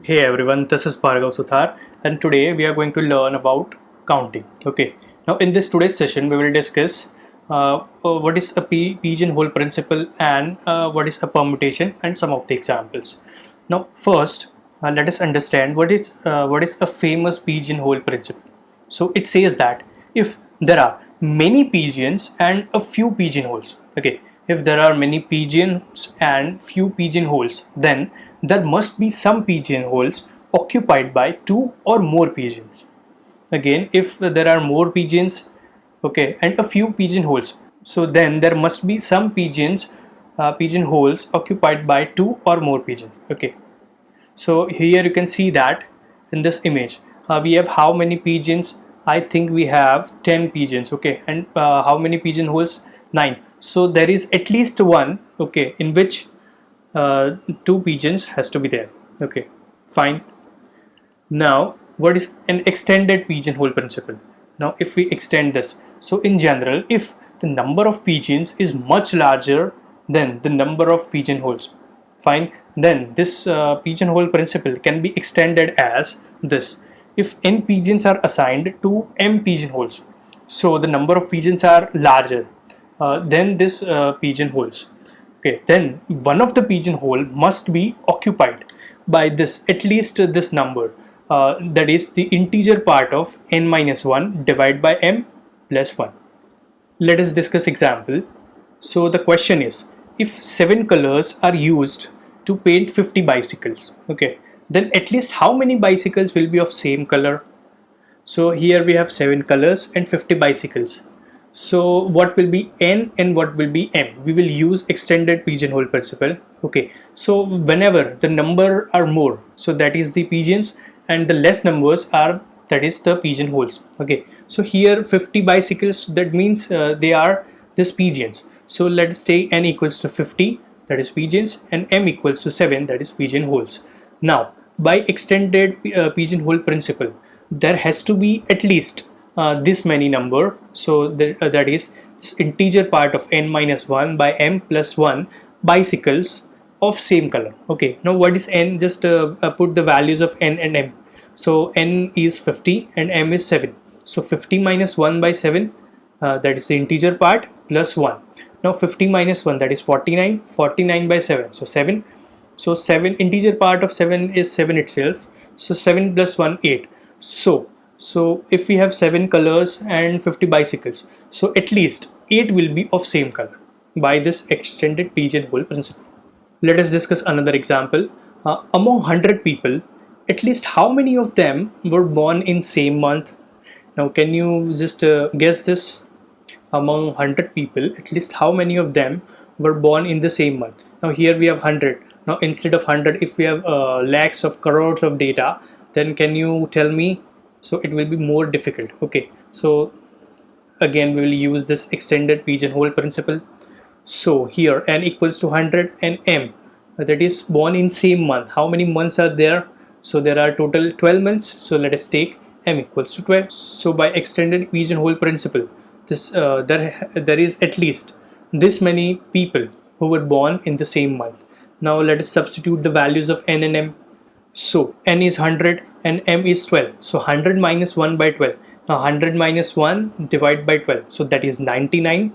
Hey everyone, this is Bhargav Suthar, and today we are going to learn about counting. Okay, now in this today's session we will discuss what is a pigeonhole principle and what is a permutation and some of the examples. Now first let us understand what is a famous pigeonhole principle. So it says that if there are many pigeons and a few pigeonholes, okay, if there are many pigeons and few pigeonholes, then there must be some pigeonholes occupied by two or more pigeons. Again, if there are more pigeons, okay, and a few pigeonholes, so then there must be some pigeonholes occupied by two or more pigeons. Okay, so here you can see that in this image we have how many pigeons? I think we have 10 pigeons. Okay, and how many pigeonholes? 9. So there is at least one, okay, in which two pigeons has to be there. Okay, fine. Now what is an extended pigeonhole principle? Now if we extend this, so in general, if the number of pigeons is much larger than the number of pigeonholes, fine, then this pigeonhole principle can be extended as this. If n pigeons are assigned to m pigeonholes, so the number of pigeons are larger than this pigeonholes, okay, then one of the pigeonhole must be occupied by this at least this number, that is the integer part of n minus 1 divided by m plus 1. Let us discuss example. So the question is, if 7 colors are used to paint 50 bicycles, okay, then at least how many bicycles will be of same color? So here we have 7 colors and 50 bicycles. So what will be n and what will be m? We will use extended pigeonhole principle. Okay, so whenever the number are more, so that is the pigeons, and the less numbers are, that is the pigeonholes. Okay, so here 50 bicycles, that means they are these pigeons. So let's take n equals to 50, that is pigeons, and m equals to 7, that is pigeonholes. Now by extended pigeonhole principle, there has to be at least this many number, so that is this integer part of n minus 1 by m plus 1 bicycles of same color. Okay, now what is n? Just put the values of n and m. So n is 50 and m is 7, so 50 minus 1 by 7, that is the integer part, plus 1. Now 50 minus 1, that is 49, 49 by 7, so 7. So 7, integer part of 7 is 7 itself, so 7 plus 1, 8. So if we have 7 colors and 50 bicycles, so at least 8 will be of same color by this extended pigeonhole principle. Let us discuss another example. Among 100 people, at least how many of them were born in same month? Now can you just guess this? Among 100 people, at least how many of them were born in the same month? Now here we have 100. Now instead of 100, if we have lakhs of crores of data, then can you tell me? So it will be more difficult. Okay, so again we will use this extended pigeonhole principle. So here n equals to 100 and m, that is born in same month. How many months are there? So there are total 12 months. So let us take m equals to 12. So by extended pigeonhole principle, this there is at least this many people who were born in the same month. Now let us substitute the values of n and m. So n is 100 and m is 12. So 100 minus 1 by 12. Now 100 minus 1 divided by 12. So that is 99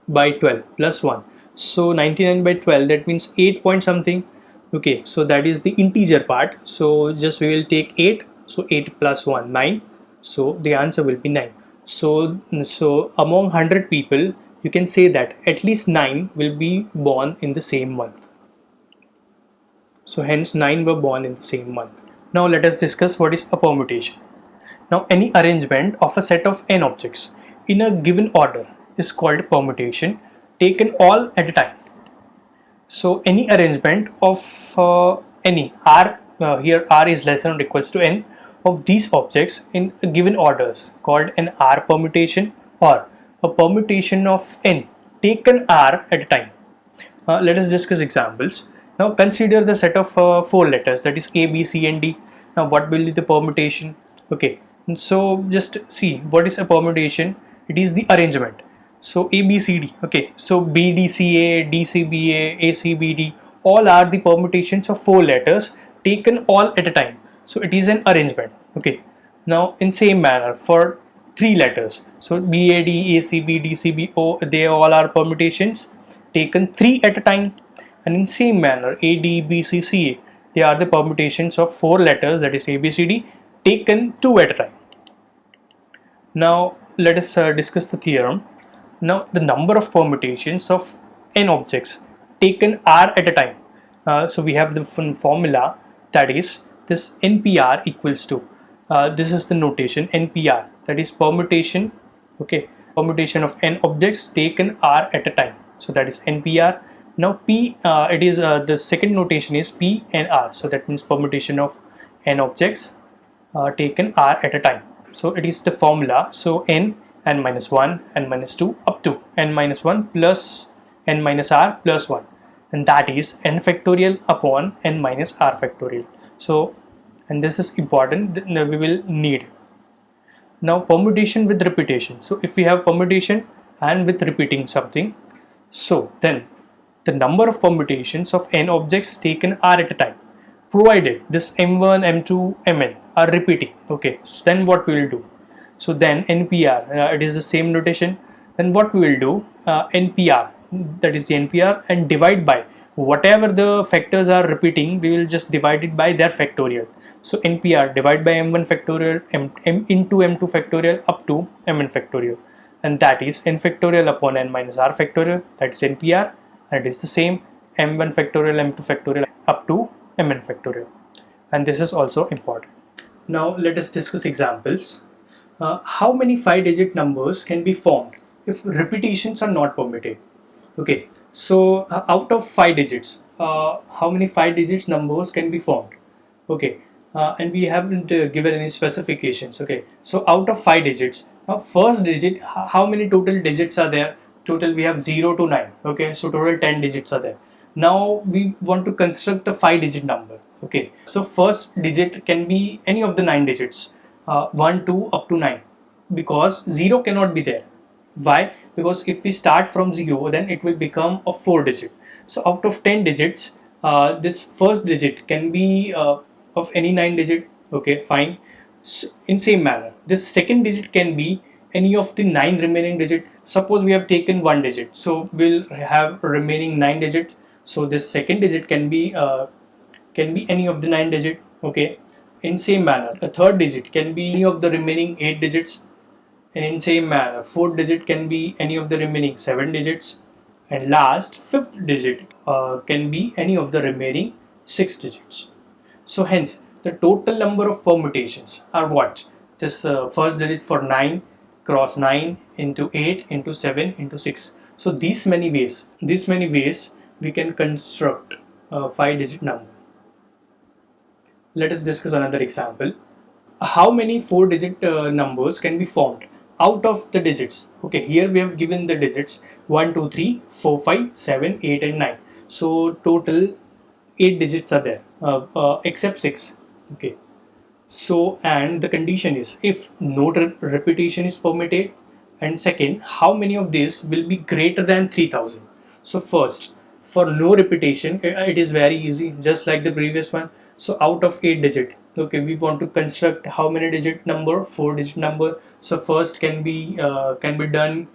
by 12 plus 1. So 99 by 12, that means 8 point something. Okay, so that is the integer part. So just we will take 8. So 8 plus 1, 9. So the answer will be 9. So among 100 people, you can say that at least 9 will be born in the same month. So hence 9 were born in the same month. Now let us discuss what is a permutation. Now any arrangement of a set of n objects in a given order is called permutation, taken all at a time. So any arrangement of any r, here r is less than or equals to n, of these objects in given orders called an r permutation or a permutation of n taken r at a time. Let us discuss examples. Now consider the set of 4 letters, that is A, B, C and D. Now what will be the permutation? Okay, so just see what is a permutation. It is the arrangement So ABCD, okay, so BDCA, DCBA, ACBD, all are the permutations of 4 letters taken all at a time. So it is an arrangement, okay. Now in same manner for 3 letters, so BAD, ACB, DCBO, they all are permutations taken 3 at a time. And in same manner ADBCCA, they are the permutations of 4 letters, that is ABCD, taken 2 at a time. Now let us discuss the theorem. Now the number of permutations of n objects taken r at a time. So we have the formula, that is this NPR equals to, this is the notation NPR, that is permutation, okay, permutation of n objects taken r at a time. So that is NPR. Now P, it is the second notation is P and R, so that means permutation of n objects taken r at a time. So it is the formula, so n minus 1, n minus 2 up to n minus 1 plus n minus r plus 1, and that is n factorial upon n minus r factorial. So, and this is important, we will need. Now permutation with repetition. So if we have permutation and with repeating something, so then the number of permutations of n objects taken are at a time, provided this m1, m2, mn are repeating, okay. So then what we will do? So then NPR, it is the same notation. Then what we will do? NPR, that is the NPR, and divide by whatever the factors are repeating, we will just divide it by their factorial. So NPR divide by m1 factorial, m into m2 factorial up to mn factorial, and that is n factorial upon n minus r factorial, that is NPR, and it is the same m1 factorial, m2 factorial up to mn factorial, and this is also important. Now let us discuss examples. How many 5-digit numbers can be formed if repetitions are not permitted? Okay, so out of 5 digits, how many 5-digit numbers can be formed? Okay, and we haven't given any specifications. Okay, so out of 5 digits, now first digit, how many total digits are there? Total we have 0 to 9. Okay, so total 10 digits are there. Now we want to construct a 5-digit number. Okay, so first digit can be any of the 9 digits, 1, 2 up to 9, because 0 cannot be there. Why? Because if we start from 0, then it will become a 4-digit. So out of 10 digits, this first digit can be of any 9 digit. Okay, fine. So in same manner, this second digit can be any of the 9 remaining digit. Suppose we have taken 1 digit, so we'll have remaining 9 digit. So this second digit can be any of the 9 digit. Okay, in same manner a third digit can be any of the remaining 8 digits, and in same manner fourth digit can be any of the remaining 7 digits, and last fifth digit can be any of the remaining 6 digits. So hence the total number of permutations are what? This first digit for 9 cross 9 into 8 into 7 into 6. So these many ways we can construct a 5-digit number. Let us discuss another example. How many 4-digit numbers can be formed out of the digits? Okay, here we have given the digits 1, 2, 3, 4, 5, 7, 8 and 9. So total 8 digits are there, except 6. Okay, so and the condition is if no repetition is permitted, and second, how many of these will be greater than 3000. So first, for no repetition, it is very easy, just like the previous one. So out of 8 digit, okay, we want to construct how many digit number? 4-digit number. So first can be done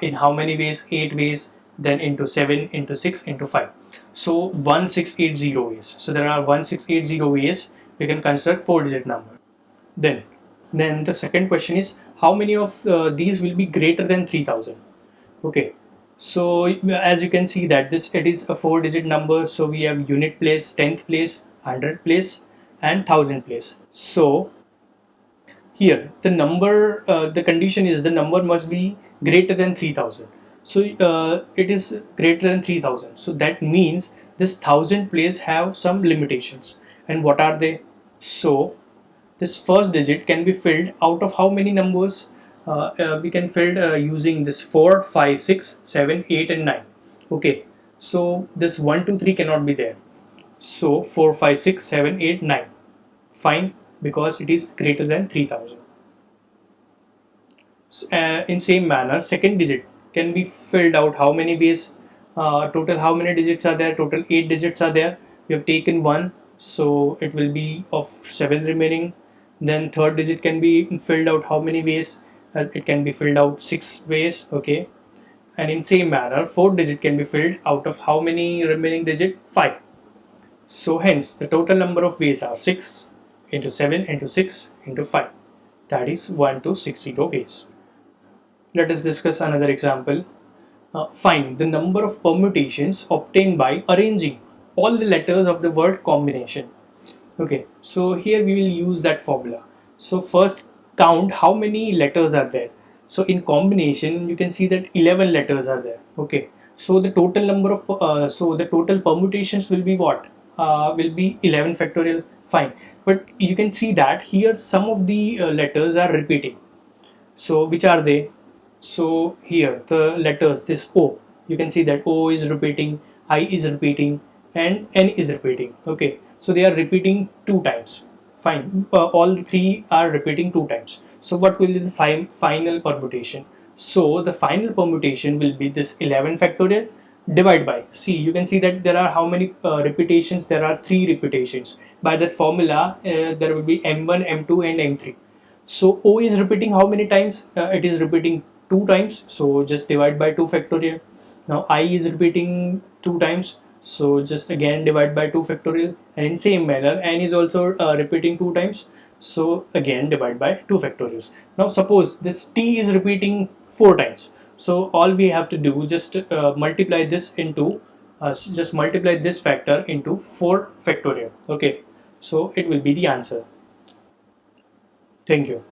in how many ways? 8 ways, then into 7, into 6, into 5. So 1680 ways. So there are 1680 ways we can construct 4-digit number. Then the second question is how many of these will be greater than 3000. Okay, so as you can see that it is a 4-digit number. So we have unit place, 10th place, 100th place and 1000th place. So here the number, the condition is the number must be greater than 3000. So it is greater than 3000. So that means this 1000th place have some limitations. And what are they? So this first digit can be filled out of how many numbers? We can fill using this 4, 5, 6, 7, 8 and 9. Okay, so this 1, 2, 3 cannot be there. So 4, 5, 6, 7, 8, 9. Fine, because it is greater than 3000. In same manner, second digit can be filled out. How many ways? Total how many digits are there? Total 8 digits are there. We have taken 1, so it will be of 7 remaining. Then third digit can be filled out how many ways? It can be filled out 6 ways. Okay, and in same manner fourth digit can be filled out of how many remaining digit? 5. So hence the total number of ways are 6 into 7 into 6 into 5, that is 1 to 60 ways. Let us discuss another example. Find the number of permutations obtained by arranging all the letters of the word combination. Okay, so here we will use that formula. So first count how many letters are there. So in combination you can see that 11 letters are there. Okay, so the total number of the total permutations will be what? Will be 11 factorial. Fine, but you can see that here some of the letters are repeating. So which are they? So here the letters, this O, you can see that O is repeating, I is repeating, and N is repeating. Okay, so they are repeating 2 times. Fine, all 3 are repeating 2 times. So what will be the final permutation? So the final permutation will be this 11 factorial divide by, see, you can see that there are how many repetitions? There are 3 repetitions. By that formula there will be M1, M2 and M3. So O is repeating how many times? It is repeating 2 times, so just divide by 2 factorial. Now I is repeating 2 times, so just again divide by 2 factorial, and in same manner N is also repeating 2 times, so again divide by 2 factorials. Now suppose this T is repeating 4 times, so all we have to do just multiply this into just multiply this factor into 4 factorial. Okay, so it will be the answer. Thank you.